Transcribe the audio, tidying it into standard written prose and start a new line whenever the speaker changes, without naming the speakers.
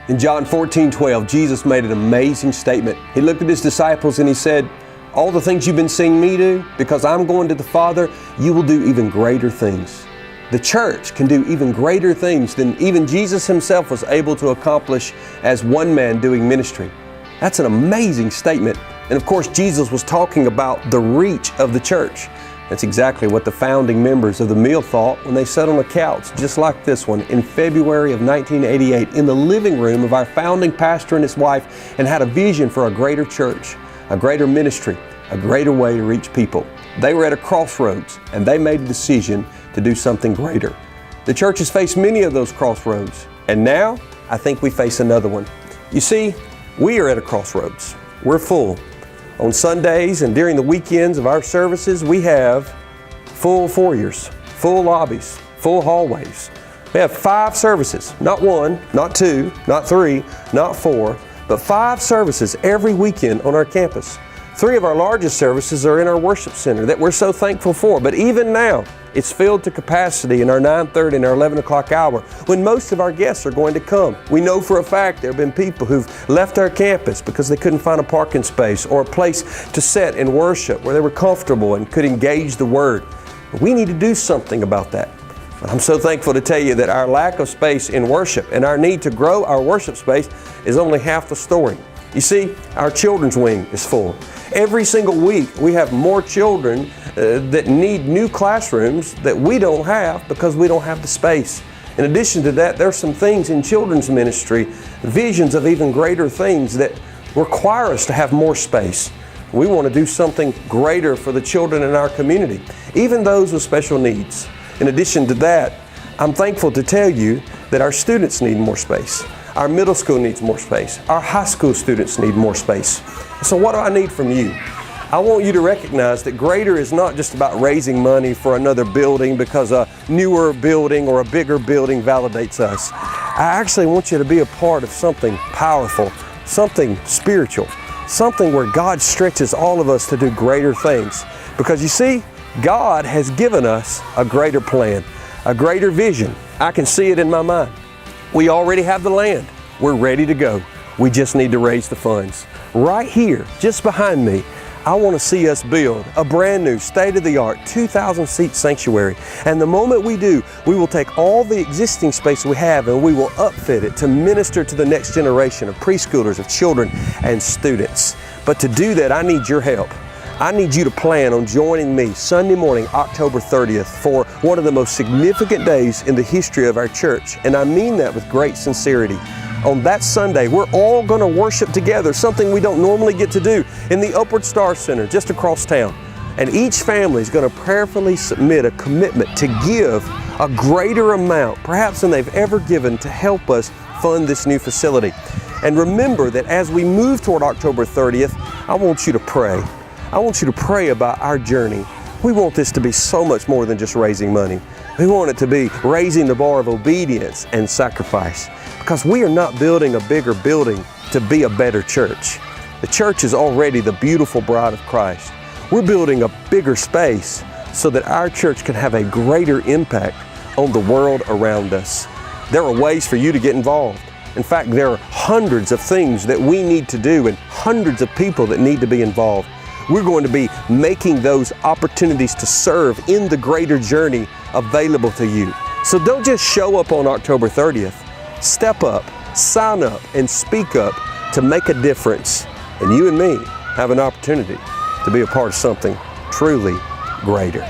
In John 14:12, Jesus made an amazing statement. He looked at his disciples and he said, all the things you've been seeing me do, because I'm going to the Father, you will do even greater things. The church can do even greater things than even Jesus himself was able to accomplish as one man doing ministry. That's an amazing statement. And of course, Jesus was talking about the reach of the church. That's exactly what the founding members of the Mill thought when they sat on a couch just like this one in February of 1988 in the living room of our founding pastor and his wife, and had a vision for a greater church, a greater ministry, a greater way to reach people. They were at a crossroads and they made a decision to do something greater. The church has faced many of those crossroads, and now I think we face another one. You see, we are at a crossroads. We're full. On Sundays and during the weekends of our services, we have full foyers, full lobbies, full hallways. We have 5 services, not 1, not 2, not 3, not 4, but 5 services every weekend on our campus. 3 of our largest services are in our worship center that we're so thankful for. But even now, it's filled to capacity in our 9:30 and our 11 o'clock hour when most of our guests are going to come. We know for a fact there have been people who've left our campus because they couldn't find a parking space or a place to sit and worship where they were comfortable and could engage the Word. We need to do something about that. But I'm so thankful to tell you that our lack of space in worship and our need to grow our worship space is only half the story. You see, our children's wing is full. Every single week we have more children that need new classrooms that we don't have because we don't have the space. In addition to that, there's some things in children's ministry, visions of even greater things that require us to have more space. We want to do something greater for the children in our community, even those with special needs. In addition to that, I'm thankful to tell you that our students need more space. Our middle school needs more space. Our high school students need more space. So what do I need from you? I want you to recognize that greater is not just about raising money for another building because a newer building or a bigger building validates us. I actually want you to be a part of something powerful, something spiritual, something where God stretches all of us to do greater things. Because you see, God has given us a greater plan, a greater vision. I can see it in my mind. We already have the land. We're ready to go. We just need to raise the funds. Right here, just behind me, I want to see us build a brand new state-of-the-art 2,000-seat sanctuary. And the moment we do, we will take all the existing space we have and we will upfit it to minister to the next generation of preschoolers, of children and students. But to do that, I need your help. I need you to plan on joining me Sunday morning, October 30th, for one of the most significant days in the history of our church. And I mean that with great sincerity. On that Sunday, we're all going to worship together, something we don't normally get to do, in the Upward Star Center just across town. And each family is going to prayerfully submit a commitment to give a greater amount, perhaps than they've ever given, to help us fund this new facility. And remember that as we move toward October 30th, I want you to pray. I want you to pray about our journey. We want this to be so much more than just raising money. We want it to be raising the bar of obedience and sacrifice, because we are not building a bigger building to be a better church. The church is already the beautiful bride of Christ. We're building a bigger space so that our church can have a greater impact on the world around us. There are ways for you to get involved. In fact, there are hundreds of things that we need to do and hundreds of people that need to be involved. We're going to be making those opportunities to serve in the greater journey available to you. So don't just show up on October 30th. Step up, sign up, and speak up to make a difference. And you and me have an opportunity to be a part of something truly greater.